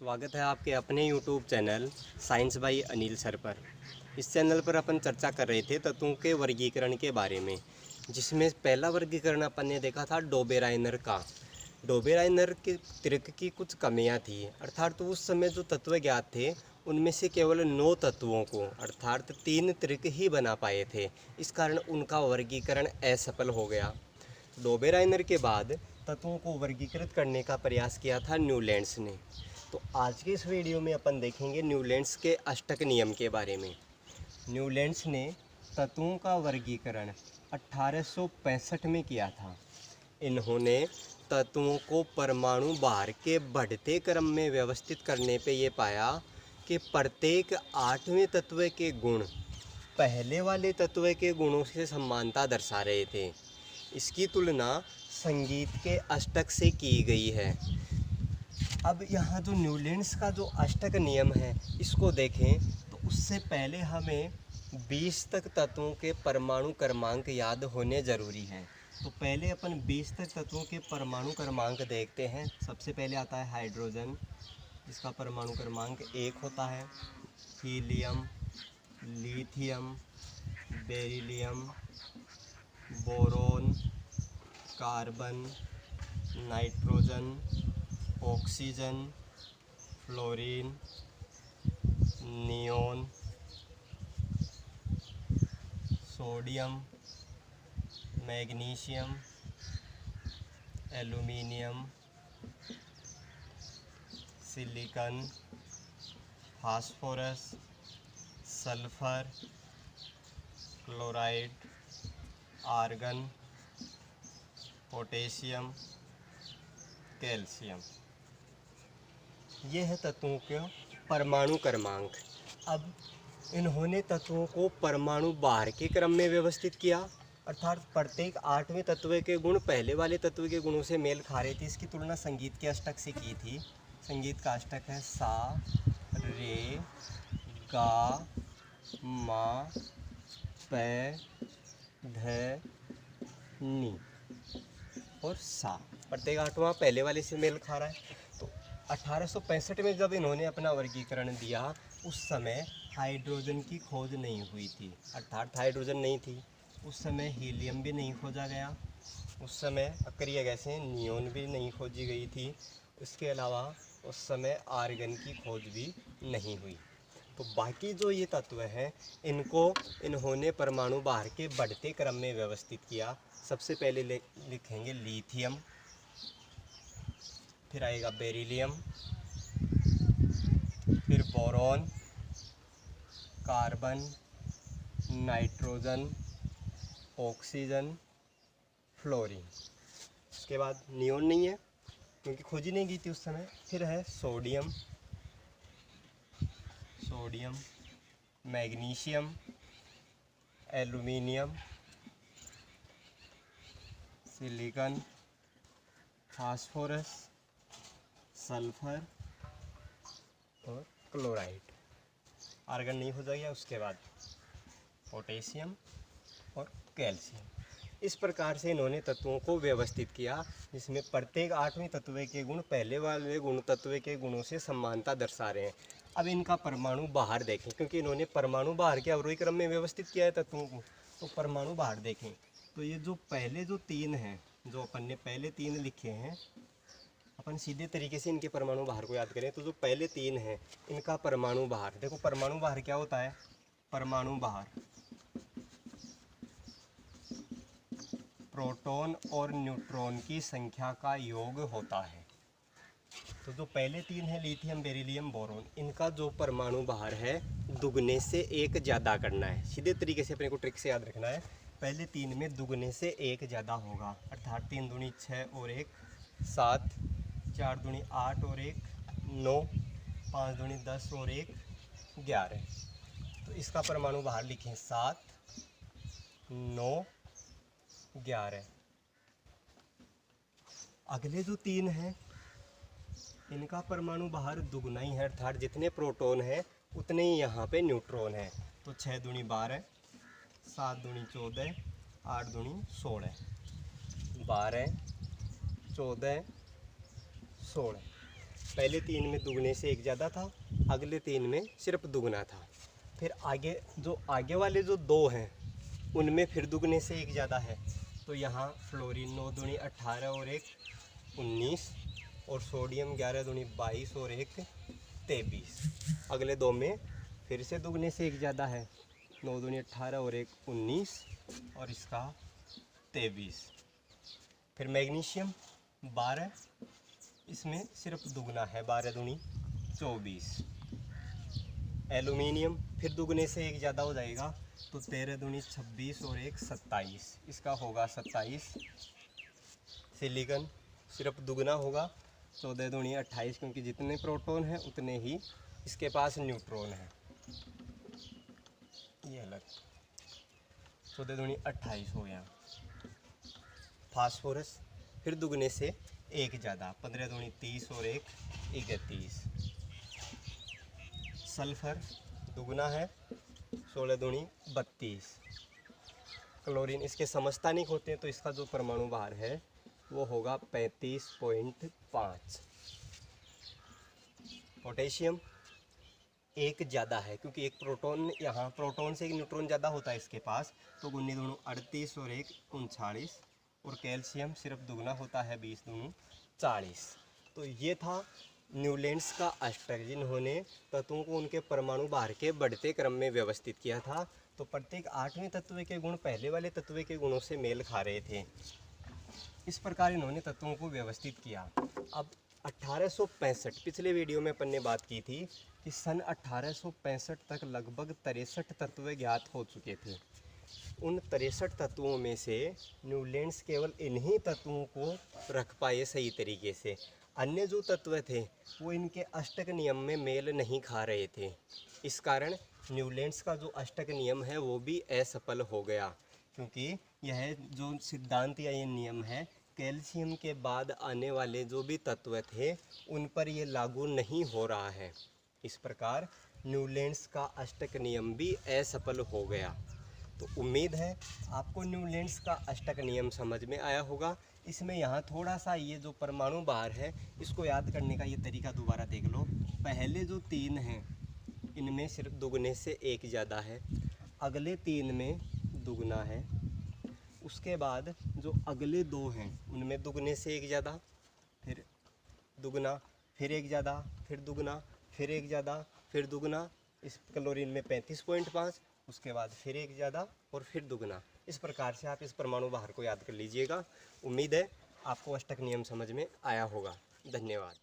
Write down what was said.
स्वागत है आपके अपने YouTube channel science by Anil sir पर। इस चैनल पर अपन चर्चा कर रहे थे तत्वों के वर्गीकरण के बारे में, जिसमें पहला वर्गीकरण अपन ने देखा था डोबेराइनर का। डोबेराइनर के तर्क की कुछ कमियां थी, अर्थात तो उस समय जो तत्व ज्ञात थे उनमें से केवल 9 तत्वों को अर्थात 3 तर्क ही बना पाए थे। इस कारण उनका वर्गीकरण असफल हो गया। डोबेराइनर के बाद तत्वों को वर्गीकृत करने का प्रयास किया था न्यूलैंड्स ने। तो आज के इस वीडियो में अपन देखेंगे न्यूलैंड्स के अष्टक नियम के बारे में। न्यूलैंड्स ने तत्वों का वर्गीकरण 1865 में किया था। इन्होंने तत्वों को परमाणु भार के बढ़ते क्रम में व्यवस्थित करने पे ये पाया कि प्रत्येक 8वें तत्व के गुण पहले वाले तत्व के गुणों से समानता दर्शा रहे थे। इसकी तुलना संगीत के अष्टक से की गई है। अब यहाँ जो न्यूलैंड्स का जो अष्टक नियम है इसको देखें तो उससे पहले हमें 20 तक तत्वों के परमाणु क्रमांक याद होने ज़रूरी हैं। तो पहले अपन 20 तक तत्वों के परमाणु क्रमांक देखते हैं। सबसे पहले आता है हाइड्रोजन, जिसका परमाणु क्रमांक 1 होता है। Helium, lithium, beryllium, boron, carbon, nitrogen, oxygen, fluorine, neon, sodium, magnesium, aluminium, silicon, phosphorus, sulphur, chloride, argon, potassium, calcium. ये है तत्वों का परमाणु क्रमांक। अब इन्होंने तत्वों को परमाणु भार के क्रम में व्यवस्थित किया, अर्थात प्रत्येक 8वें तत्व के गुण पहले वाले तत्व के गुणों से मेल खा रहे थे। इसकी तुलना संगीत के अष्टक से की थी। संगीत का अष्टक है सा, रे, गा, मा, पे, ध, नी और सा। प्रत्येक 8वां पहले वाले से मेल खा रहा है। तो 1865 में जब इन्होंने अपना वर्गीकरण दिया उस समय हाइड्रोजन की खोज नहीं हुई थी, अर्थात हाइड्रोजन नहीं थी। उस समय हीलियम भी नहीं खोजा गया। उस समय अक्रिय गैसें नियोन भी नहीं खोजी गई थी। इसके अलावा उस समय आर्गन की खोज भी नहीं हुई। तो बाकी जो ये तत्व हैं इनको इन्होंने परमाणु भार के बढ़ते क्रम में व्यवस्थित किया। सबसे पहले लिखेंगे लिथियम, फिर आएगा बेरिलियम, फिर boron, carbon, nitrogen, oxygen, fluorine. उसके बाद नियोन नहीं है क्योंकि खोजी नहीं गई थी उस समय। फिर है sodium, magnesium, aluminium, silicon, phosphorus, sulphur और क्लोराइड। आर्गन नहीं हो जाएगा। उसके बाद पोटेशियम और कैल्शियम। इस प्रकार से इन्होंने तत्वों को व्यवस्थित किया, जिसमें प्रत्येक 8वें तत्व के गुण पहले वाले गुण तत्व के गुणों से समानता दर्शा रहे हैं। अब इनका परमाणु भार देखें, क्योंकि इन्होंने परमाणु भार के अवरोही क्रम में व्यवस्थित किया है तत्वों को। तो परमाणु भार देखें तो ये जो पहले जो 3 हैं, जो अपन ने पहले 3 लिखे हैं, अपन सीधे तरीके से इनके परमाणु भार को याद करें तो जो पहले 3 हैं इनका परमाणु भार देखो। परमाणु भार क्या होता है? परमाणु भार प्रोटॉन और न्यूट्रॉन की संख्या का योग होता है। तो जो पहले 3 हैं लिथियम, बेरिलियम, बोरोन, इनका जो परमाणु भार है दुगने से 1 ज़्यादा करना है। सीधे तरीके से अपने को ट्रिक से याद रखना है। पहले 3 में दुगने से 1 ज़्यादा होगा, अर्थात 3 दूनी 6 और 1 7, 4 दूनी 8 और 1 9, 5 दूनी 10 और 1 11। तो इसका परमाणु भार लिखें 7, 9, 11। अगले जो 3 हैं इनका परमाणु भार दुगना ही है, अर्थात जितने प्रोटॉन हैं उतने ही यहाँ पे न्यूट्रॉन हैं। तो 6 दूनी 12, 7 दूनी 14, 8 दूनी 16, 12, 14, 16। पहले 3 में दुगने से 1 ज़्यादा था, अगले 3 में सिर्फ दुगना था। फिर आगे वाले जो 2 हैं उनमें फिर दुगने से 1 ज़्यादा है। तो यहाँ फ्लोरीन 9 दूनी 18 और 1 19 और सोडियम 11 दूनी 22 और 1 23। अगले 2 में फिर से दुगने से 1 ज़्यादा है, 9 दूनी 18 और 1 19 और इसका 23। फिर मैग्नीशियम 12, इसमें सिर्फ दुगना है, 12 दूनी 24। एल्यूमिनियम फिर दुगने से 1 ज़्यादा हो जाएगा, तो 13 दूनी 26 और 1 27, इसका होगा 27। सिलिकॉन सिर्फ दुगना होगा, 14 दूनी 28, क्योंकि जितने प्रोटॉन हैं उतने ही इसके पास न्यूट्रॉन हैं। ये अलग 14 दूनी 28 हो गया। फास्फोरस फिर दुगने से 1 ज़्यादा, 15 दूनी 30 और 1 31। सल्फर दुगना है, 16 दूनी 32। क्लोरीन इसके समस्थानिक होते हैं, तो इसका जो परमाणु भार है वो होगा 35.5। पोटेशियम 1 ज़्यादा है, क्योंकि एक प्रोटॉन, यहाँ प्रोटॉन से 1 न्यूट्रॉन ज़्यादा होता है इसके पास, तो 19 दूनी 38 और 1 39। और कैल्शियम सिर्फ दुगना होता है, 20 दूनी 40। तो ये था न्यूलैंड्स का अष्टक, जिन्होंने तत्वों को उनके परमाणु भार के बढ़ते क्रम में व्यवस्थित किया था। तो प्रत्येक 8वें तत्व के गुण पहले वाले तत्व के गुणों से मेल खा रहे थे। इस प्रकार इन्होंने तत्वों को व्यवस्थित किया। अब 1865, पिछले वीडियो में अपन ने बात की थी कि सन 1865 तक लगभग 63 तत्व ज्ञात हो चुके थे। उन 63 तत्वों में से न्यूलैंड्स केवल इन्हीं तत्वों को रख पाए सही तरीके से। अन्य जो तत्व थे वो इनके अष्टक नियम में मेल नहीं खा रहे थे। इस कारण न्यूलैंड्स का जो अष्टक नियम है वो भी असफल हो गया, क्योंकि यह जो सिद्धांत या ये नियम है, कैल्शियम के बाद आने वाले जो भी तत्व थे उन पर ये लागू नहीं हो रहा है। इस प्रकार न्यूलैंड्स का अष्टक नियम भी असफल हो गया। तो उम्मीद है आपको न्यूलैंड्स का अष्टक नियम समझ में आया होगा। इसमें यहाँ थोड़ा सा ये जो परमाणु भार है इसको याद करने का ये तरीका दोबारा देख लो। पहले जो 3 हैं इनमें सिर्फ दुगने से 1 ज़्यादा है, अगले 3 में दुगना है, उसके बाद जो अगले 2 हैं उनमें दुगने से 1 ज़्यादा, फिर दुगना, फिर 1 ज़्यादा, फिर दुगना, फिर 1 ज़्यादा, फिर दुगना। इस क्लोरीन में 35.5, उसके बाद फिर 1 ज़्यादा और फिर दुगना। इस प्रकार से आप इस परमाणु भार को याद कर लीजिएगा। उम्मीद है आपको अष्टक नियम समझ में आया होगा। धन्यवाद।